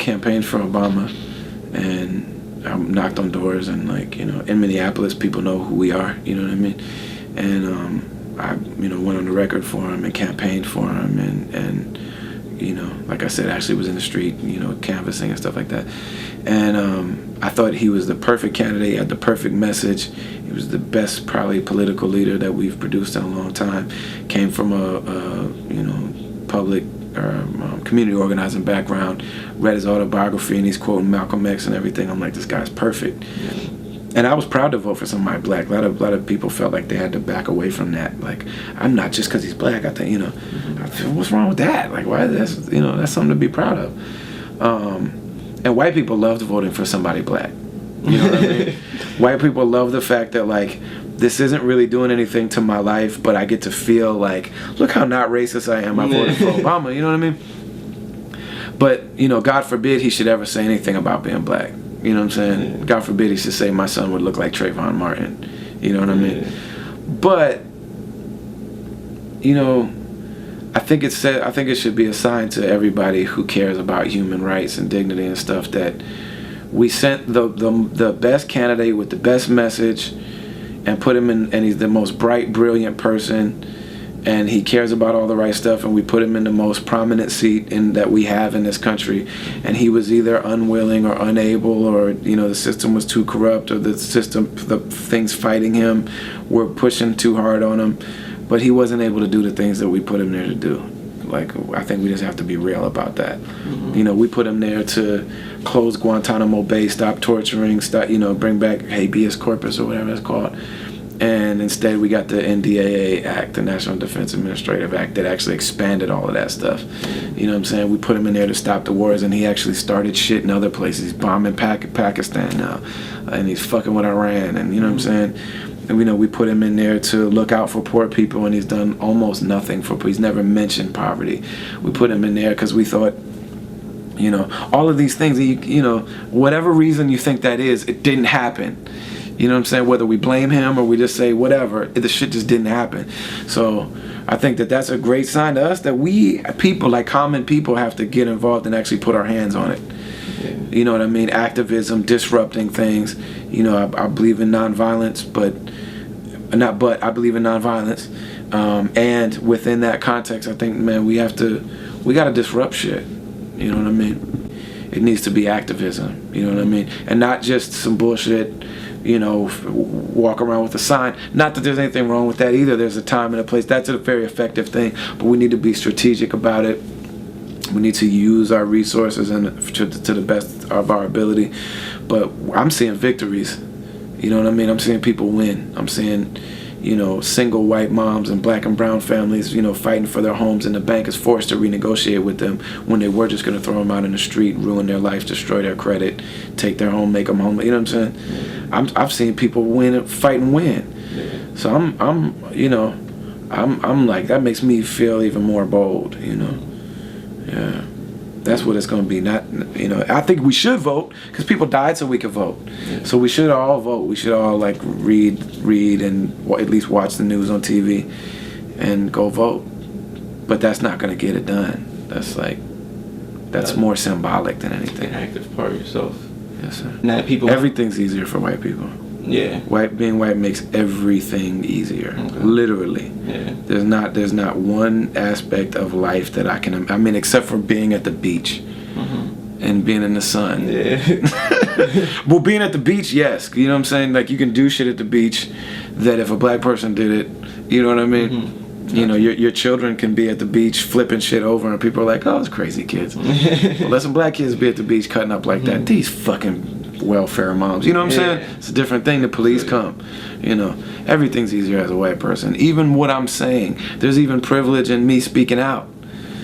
campaigned for Obama, and I knocked on doors, and like, you know, in Minneapolis, people know who we are. You know what I mean? And I, you know, went on the record for him and campaigned for him, and you know, like I said, actually was in the street, you know, canvassing and stuff like that. And I thought he was the perfect candidate, had the perfect message. He was the best, probably, political leader that we've produced in a long time. Came from a you know, public community organizing background. Read his autobiography, and he's quoting Malcolm X and everything. I'm like, this guy's perfect. And I was proud to vote for somebody black. A lot of people felt like they had to back away from that. Like, I'm not just because he's black. I think, you know, I feel, what's wrong with that? Like, why? That's, you know, that's something to be proud of. And white people loved voting for somebody black. You know what I mean? White people love the fact that, like, this isn't really doing anything to my life, but I get to feel like, look how not racist I am. I voted for Obama. You know what I mean? But, you know, God forbid he should ever say anything about being black. You know what I'm saying? God forbid he should say my son would look like Trayvon Martin. You know what I mean? But, you know, I think it should be a sign to everybody who cares about human rights and dignity and stuff that we sent the best candidate with the best message and put him in, and he's the most bright, brilliant person, and he cares about all the right stuff, and we put him in the most prominent seat that we have in this country, and he was either unwilling or unable, or, you know, the system was too corrupt, or the things fighting him were pushing too hard on him, but he wasn't able to do the things that we put him there to do. Like, I think we just have to be real about that. You know, we put him there to close Guantanamo Bay, stop torturing, you know, bring back habeas corpus or whatever it's called. And instead we got the NDAA Act, the National Defense Administrative Act, that actually expanded all of that stuff. You know what I'm saying? We put him in there to stop the wars, and he actually started shit in other places. He's bombing Pakistan now, and he's fucking with Iran, and you know what I'm saying? And, you know, we put him in there to look out for poor people, and he's done almost nothing for people. He's never mentioned poverty. We put him in there because we thought, you know, all of these things, you know, whatever reason you think that is, it didn't happen. You know what I'm saying? Whether we blame him or we just say whatever, the shit just didn't happen. So I think that that's a great sign to us that we, people, like common people, have to get involved and actually put our hands on it. You know what I mean? Activism, disrupting things. You know, I believe in nonviolence, I believe in nonviolence. And within that context, I think, man, we got to disrupt shit. You know what I mean? It needs to be activism. You know what I mean? And not just some bullshit, you know, walk around with a sign. Not that there's anything wrong with that either. There's a time and a place. That's a very effective thing. But we need to be strategic about it. We need to use our resources to the best of our ability. But I'm seeing victories. You know what I mean? I'm seeing people win. I'm seeing, you know, single white moms and black and brown families, you know, fighting for their homes, and the bank is forced to renegotiate with them when they were just going to throw them out in the street, ruin their life, destroy their credit, take their home, make them home. You know what I'm saying? I've seen people fight and win. So I'm like, that makes me feel even more bold, you know. Yeah. That's what it's going to be. Not, you know, I think we should vote because people died so we could vote. Yeah. So we should all vote. We should all like read and at least watch the news on TV and go vote. But that's not going to get it done. That's more symbolic than anything. An active part of yourself. Yes, sir. Now people. Everything's easier for white people. Yeah. Being white makes everything easier. Okay. Literally. Yeah. There's not one aspect of life that I mean, except for being at the beach and being in the sun. Yeah. Well, being at the beach, yes. You know what I'm saying? Like, you can do shit at the beach that if a black person did it, you know what I mean? You know, your children can be at the beach flipping shit over, and people are like, oh, it's crazy kids. Well, let some black kids be at the beach cutting up like that. These fucking welfare moms, you know what I'm saying? It's a different thing. The police come, you know. Everything's easier as a white person. Even what I'm saying, there's even privilege in me speaking out.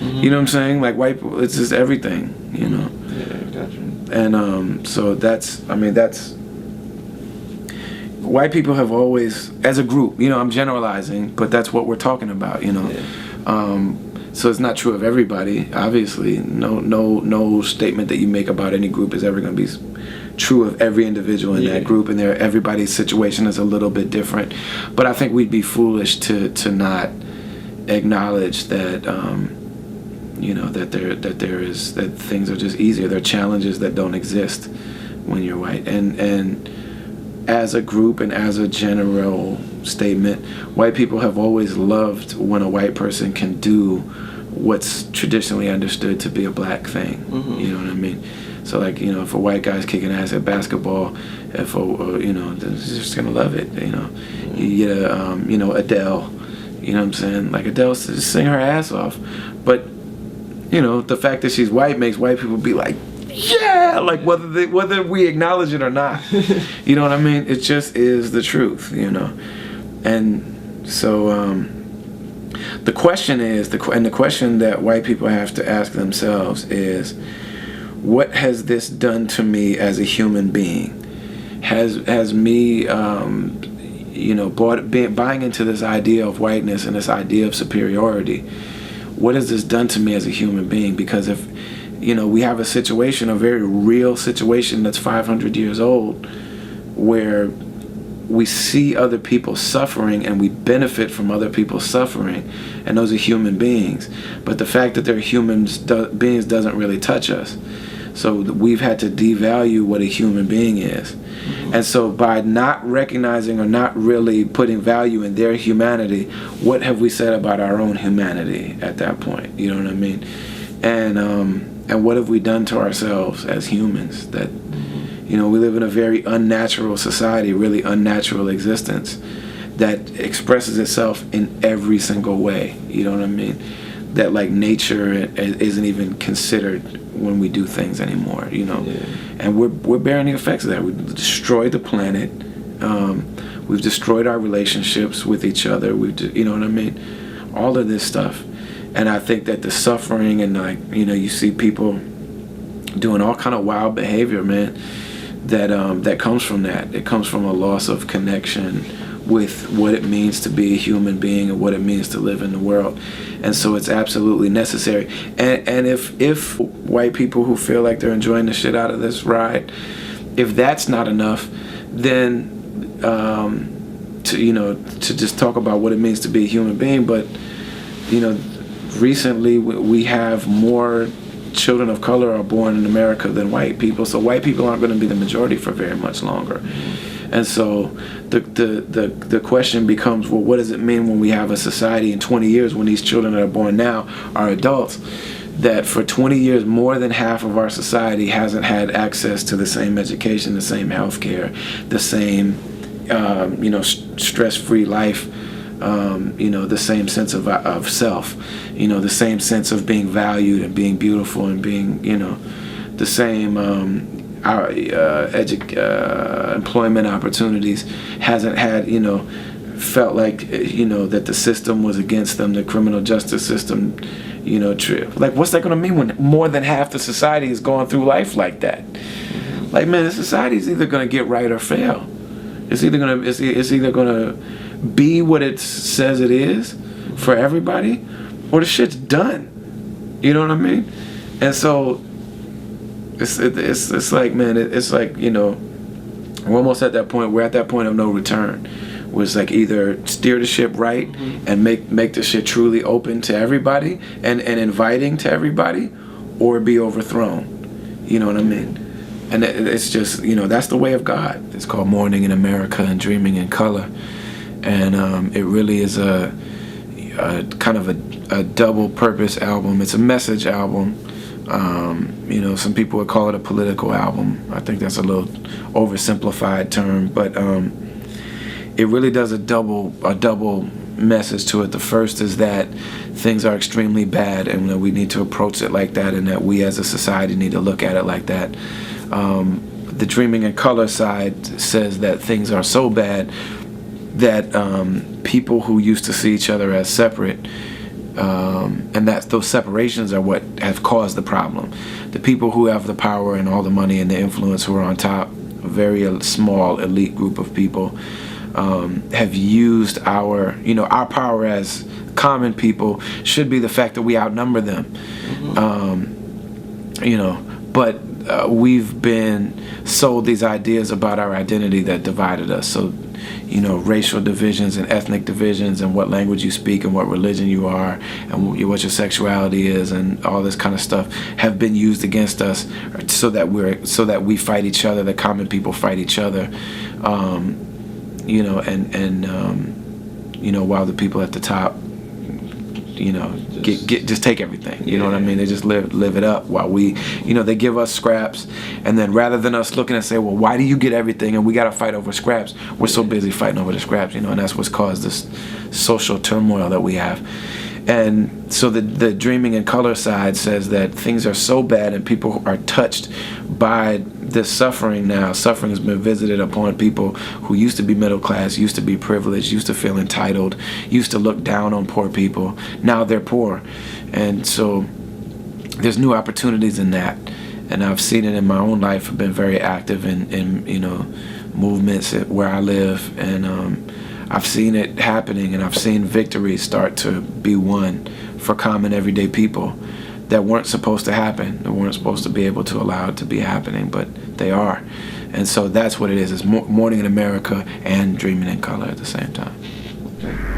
You know what I'm saying? Like, white people, it's just everything, you know. Yeah, gotcha. And so that's white people have always, as a group, you know, I'm generalizing, but that's what we're talking about, you know. So it's not true of everybody, obviously. No statement that you make about any group is ever going to be true of every individual in that group, and everybody's situation is a little bit different. But I think we'd be foolish to not acknowledge that that things are just easier. There are challenges that don't exist when you're white. And as a group and as a general statement, white people have always loved when a white person can do what's traditionally understood to be a black thing. Mm-hmm. You know what I mean? So like, if a white guy's kicking ass at basketball, they're just gonna love it. You get Adele, you know what I'm saying? Like Adele sing her ass off, but the fact that she's white makes white people be like, yeah, like whether we acknowledge it or not. You know what I mean? It just is the truth, And so the question is, the question that white people have to ask themselves is, what has this done to me as a human being? Has me buying into this idea of whiteness and this idea of superiority, what has this done to me as a human being? Because if we have a situation, a very real situation that's 500 years old, where we see other people suffering and we benefit from other people's suffering, and those are human beings. But the fact that they're beings doesn't really touch us. So we've had to devalue what a human being is. Mm-hmm. And so by not recognizing or not really putting value in their humanity, what have we said about our own humanity at that point? You know what I mean? And what have we done to ourselves as humans that, we live in a very unnatural society, really unnatural existence that expresses itself in every single way. You know what I mean? That like nature isn't even considered when we do things anymore, Yeah. And we're bearing the effects of that. We've destroyed the planet. We've destroyed our relationships with each other. You know what I mean? All of this stuff. And I think that the suffering and you see people doing all kind of wild behavior, man, that comes from that. It comes from a loss of connection with what it means to be a human being and what it means to live in the world. And so it's absolutely necessary. And if white people who feel like they're enjoying the shit out of this ride, if that's not enough, then to just talk about what it means to be a human being, but recently we have more children of color are born in America than white people, so white people aren't going to be the majority for very much longer. And so the question becomes, well, what does it mean when we have a society in 20 years, when these children that are born now are adults, that for 20 years more than half of our society hasn't had access to the same education, the same health care, the same stress-free life, the same sense of self, the same sense of being valued and being beautiful and being, the same employment opportunities, hasn't had, felt like, that the system was against them, the criminal justice system, like what's that going to mean when more than half the society is going through life like that? Like, man, the society is either going to get right or fail. It's either going to be what it says it is for everybody, or the shit's done. You know what I mean? And so it's like, man, it's like, we're almost at that point. We're at that point of no return. Where it's like either steer the ship right and make the shit truly open to everybody and inviting to everybody, or be overthrown. You know what I mean? And it's just, that's the way of God. It's called Morning in America and Dreaming in Color. And it really is a kind of a double purpose album. It's a message album. Some people would call it a political album. I think that's a little oversimplified term, but it really does a double message to it. The first is that things are extremely bad and that we need to approach it like that, and that we as a society need to look at it like that. The Dreaming in Color side says that things are so bad that people who used to see each other as separate, and that those separations are what have caused the problem. The people who have the power and all the money and the influence, who are on top, a very small elite group of people, have used our power as common people should be the fact that we outnumber them. But we've been sold these ideas about our identity that divided us. So and, you know, racial divisions and ethnic divisions and what language you speak and what religion you are and what your sexuality is and all this kind of stuff have been used against us so that we fight each other, the common people fight each other, you know, and you know, while the people at the top, you know, just take everything, you know what I mean? They just live it up while we, you know, they give us scraps, and then rather than us looking and say, well, why do you get everything and we got to fight over scraps, we're so busy fighting over the scraps, you know, and that's what's caused this social turmoil that we have. And so the Dreaming in Color side says that things are so bad and people are touched by this suffering now. Suffering has been visited upon people who used to be middle class, used to be privileged, used to feel entitled, used to look down on poor people. Now they're poor. And so there's new opportunities in that. And I've seen it in my own life. I've been very active in you know, movements where I live, and I've seen it happening, and I've seen victories start to be won for common everyday people that weren't supposed to happen, that weren't supposed to be able to allow it to be happening, but they are. And so that's what it is. It's Morning in America and Dreaming in Color at the same time. Okay.